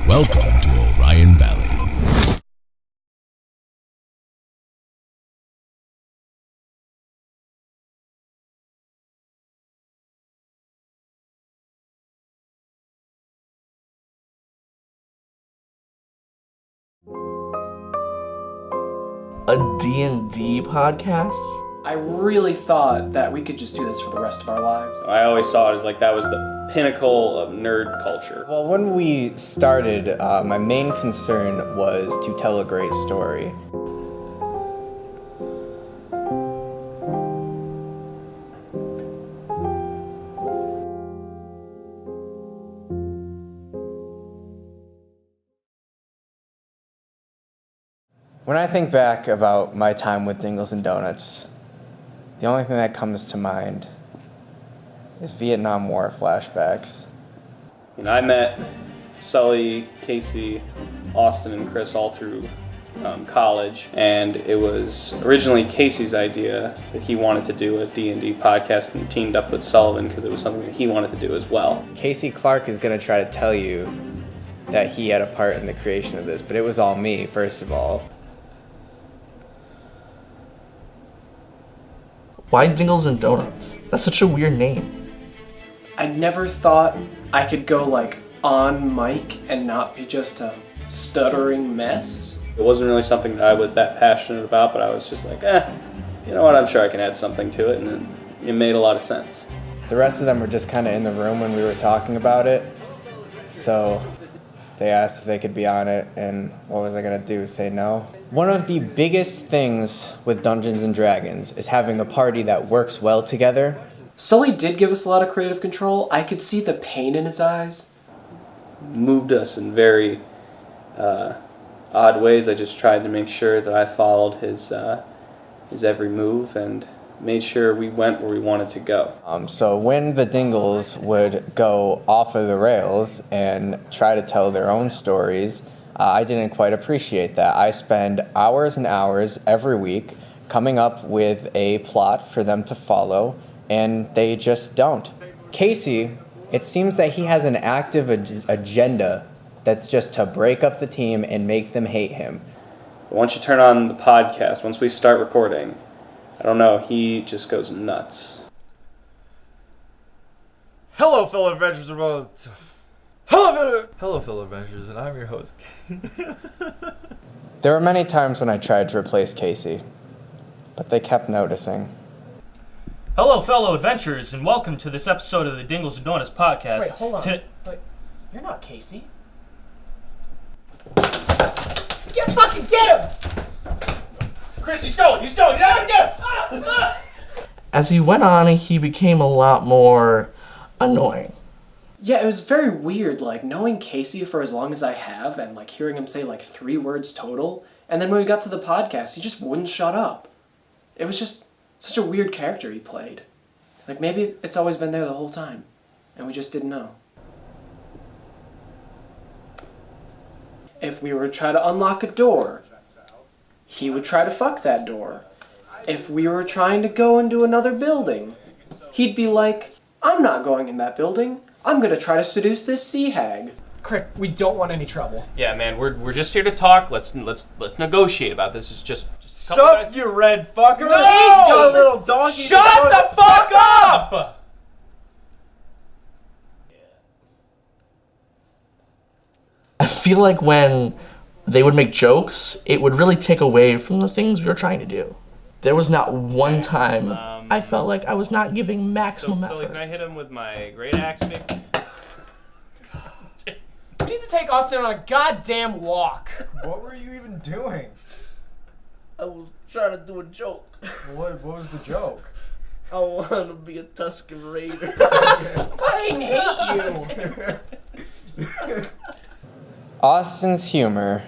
Welcome to Orion Valley. A D&D podcast? I really thought that we could just do this for the rest of our lives. I always saw it as like that was the pinnacle of nerd culture. Well, when we started, my main concern was to tell a great story. When I think back about my time with Dingles and Donuts, the only thing that comes to mind is Vietnam War flashbacks. And I met Sully, Casey, Austin, and Chris all through college, and it was originally Casey's idea that he wanted to do a D&D podcast, and he teamed up with Sullivan because it was something that he wanted to do as well. Casey Clark is going to try to tell you that he had a part in the creation of this, but it was all me, first of all. Why Dingles and Donuts? That's such a weird name. I never thought I could go like on mic and not be just a stuttering mess. It wasn't really something that I was that passionate about, but I was just like, you know what, I'm sure I can add something to it, and it made a lot of sense. The rest of them were just kind of in the room when we were talking about it, so they asked if they could be on it, and what was I going to do, say no? One of the biggest things with Dungeons & Dragons is having a party that works well together. Sully did give us a lot of creative control. I could see the pain in his eyes. Moved us in very odd ways. I just tried to make sure that I followed his every move and made sure we went where we wanted to go. So when the Dingles would go off of the rails and try to tell their own stories, I didn't quite appreciate that. I spend hours and hours every week coming up with a plot for them to follow, and they just don't. Casey, it seems that he has an active agenda that's just to break up the team and make them hate him. Once you turn on the podcast, once we start recording, I don't know, he just goes nuts. Hello, fellow adventurers. Hello, fellow adventurers, and I'm your host. There were many times when I tried to replace Casey, but they kept noticing. Hello, fellow adventurers, and welcome to this episode of the Dingles and Donuts podcast. Wait, hold on. Wait, you're not Casey. Get him! Chris, he's going! You're not gonna get him! As he went on, he became a lot more annoying. Yeah, it was very weird, like, knowing Casey for as long as I have and, like, hearing him say, like, 3 words total, and then when we got to the podcast, he just wouldn't shut up. It was just such a weird character he played. Like, maybe it's always been there the whole time, and we just didn't know. If we were to try to unlock a door, he would try to fuck that door. If we were trying to go into another building, he'd be like, I'm not going in that building. I'm gonna try to seduce this sea hag. Crick, we don't want any trouble. Yeah, man, we're just here to talk. Let's negotiate about this. It's just Sup, you red fucker! No! You little donkey! Shut the fuck up! I feel like when they would make jokes, it would really take away from the things we were trying to do. There was not one time I felt like I was not giving maximum So effort. can I hit him with my great axe, maybe? We need to take Austin on a goddamn walk. What were you even doing? I was trying to do a joke. What was the joke? I want to be a Tuscan Raider. Fucking hate you. Austin's humor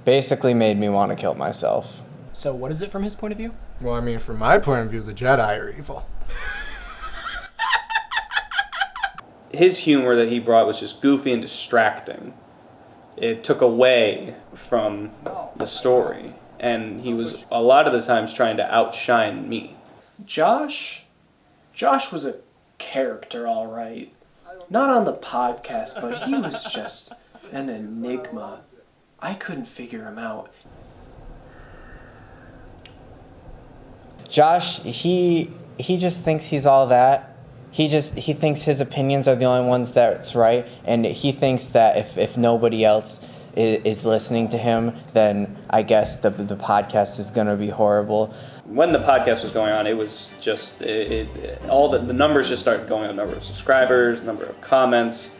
basically made me want to kill myself. So what is it from his point of view? Well, I mean, from my point of view, the Jedi are evil. His humor that he brought was just goofy and distracting. It took away from the story, and he was a lot of the times trying to outshine me. Josh was a character, all right. Not on the podcast, but he was just an enigma. I couldn't figure him out. Josh, he just thinks he's all that. He thinks his opinions are the only ones that's right, and he thinks that if nobody else is listening to him, then I guess the podcast is going to be horrible. When the podcast was going on, it was just all the numbers just started going up. Number of subscribers, number of comments,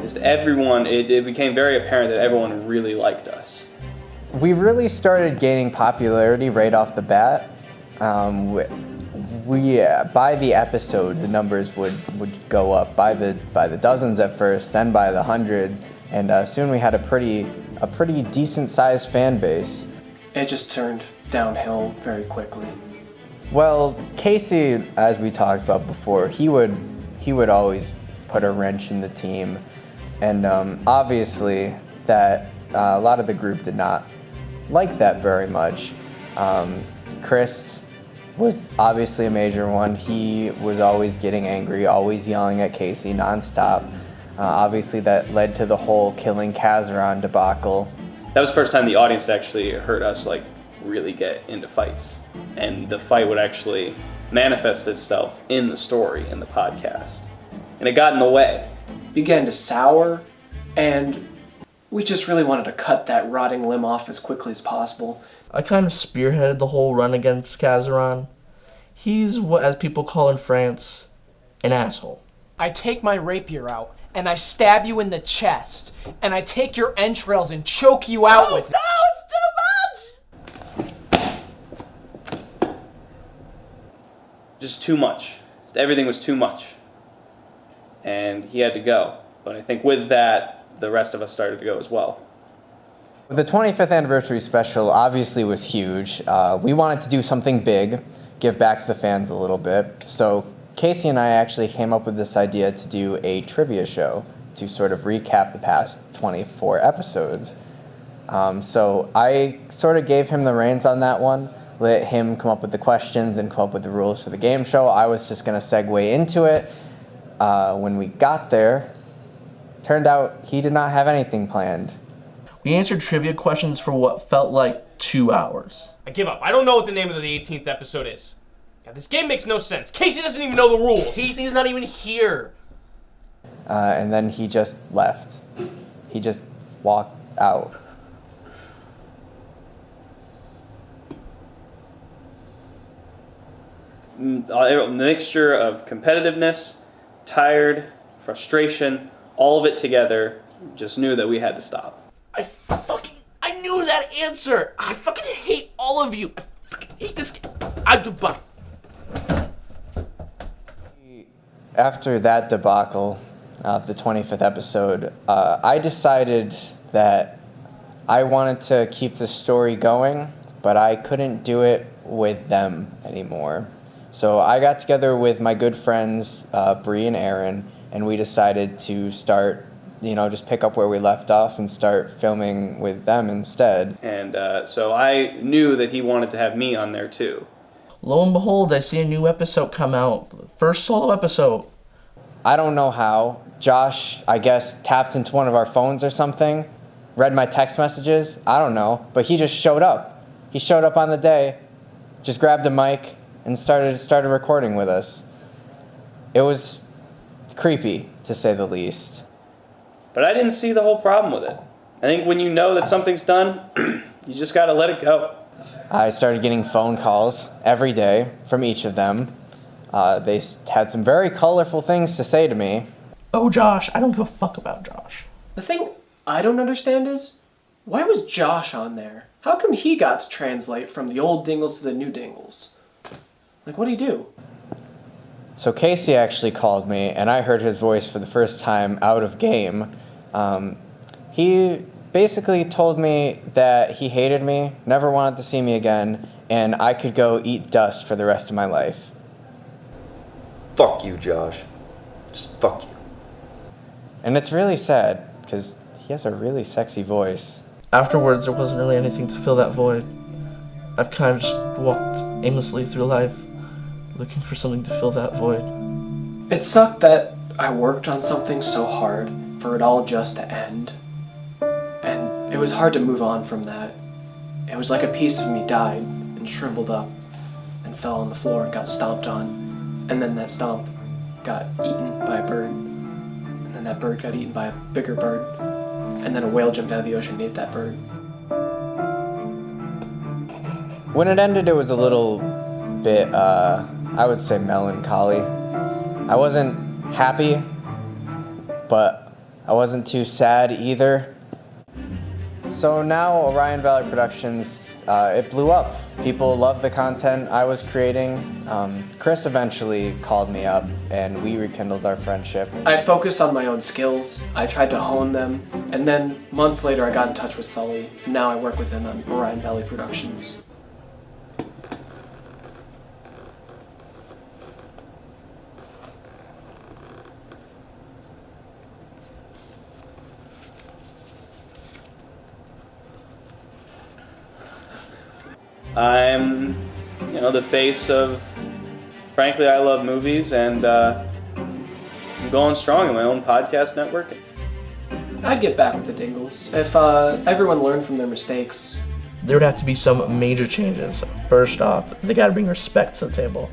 just everyone. It became very apparent that everyone really liked us. We really started gaining popularity right off the bat. We by the episode, the numbers would go up by the dozens at first, then by the hundreds, and soon we had a pretty decent sized fan base. It just turned downhill very quickly. Well, Casey, as we talked about before, he would always put a wrench in the team, and obviously that a lot of the group did not like that very much. Chris was obviously a major one. He was always getting angry, always yelling at Casey nonstop. Obviously that led to the whole killing Kazaron debacle. That was the first time the audience had actually heard us like really get into fights, and the fight would actually manifest itself in the story in the podcast, and it got in the way. Began to sour, and we just really wanted to cut that rotting limb off as quickly as possible. I kind of spearheaded the whole run against Kazaron. He's what, as people call in France, an asshole. I take my rapier out, and I stab you in the chest, and I take your entrails and choke you out with it. No, it's too much! Just too much. Everything was too much. And he had to go. But I think with that, the rest of us started to go as well. The 25th anniversary special obviously was huge. We wanted to do something big, give back to the fans a little bit. So Casey and I actually came up with this idea to do a trivia show to sort of recap the past 24 episodes. So I sort of gave him the reins on that one, let him come up with the questions and come up with the rules for the game show. I was just going to segue into it. When we got there, turned out he did not have anything planned. We answered trivia questions for what felt like 2 hours. I give up. I don't know what the name of the 18th episode is. God, this game makes no sense. Casey doesn't even know the rules. Casey's not even here. And then he just left. He just walked out. A mixture of competitiveness, tired, frustration, all of it together, just knew that we had to stop. I knew that answer. I fucking hate all of you. I fucking hate this game. Goodbye. After that debacle of the 25th episode, I decided that I wanted to keep the story going, but I couldn't do it with them anymore. So I got together with my good friends, Bree and Aaron, and we decided to start, just pick up where we left off and start filming with them instead. And so I knew that he wanted to have me on there too. Lo and behold, I see a new episode come out. First solo episode. I don't know how. Josh, I guess, tapped into one of our phones or something, read my text messages. I don't know, but he just showed up. He showed up on the day, just grabbed a mic, and started recording with us. It was creepy, to say the least. But I didn't see the whole problem with it. I think when you know that something's done, you just gotta let it go. I started getting phone calls every day from each of them. They had some very colorful things to say to me. Oh, Josh, I don't give a fuck about Josh. The thing I don't understand is, why was Josh on there? How come he got to translate from the old Dingles to the new Dingles? Like, what'd he do? So Casey actually called me, and I heard his voice for the first time out of game. He basically told me that he hated me, never wanted to see me again, and I could go eat dust for the rest of my life. Fuck you, Josh. Just fuck you. And it's really sad, because he has a really sexy voice. Afterwards, there wasn't really anything to fill that void. I've kind of just walked aimlessly through life, looking for something to fill that void. It sucked that I worked on something so hard for it all just to end. And it was hard to move on from that. It was like a piece of me died and shriveled up and fell on the floor and got stomped on. And then that stomp got eaten by a bird. And then that bird got eaten by a bigger bird. And then a whale jumped out of the ocean and ate that bird. When it ended, it was a little bit, I would say, melancholy. I wasn't happy, but I wasn't too sad either. So now Orion Valley Productions, it blew up. People loved the content I was creating. Chris eventually called me up and we rekindled our friendship. I focused on my own skills, I tried to hone them, and then months later I got in touch with Sully, and now I work with him on Orion Valley Productions. I'm, the face of, frankly, I love movies, and I'm going strong in my own podcast network. I'd get back with the Dingles if everyone learned from their mistakes. There would have to be some major changes. First off, they gotta bring respect to the table.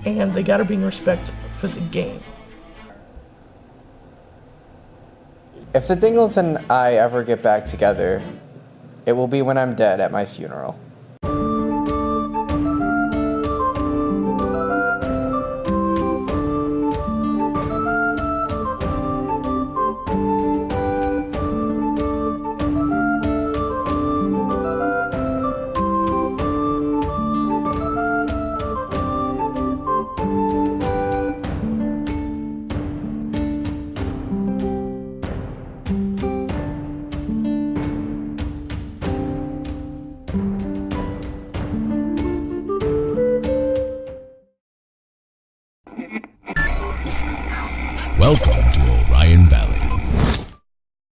And they gotta bring respect for the game. If the Dingles and I ever get back together, it will be when I'm dead at my funeral. Welcome to Orion Valley.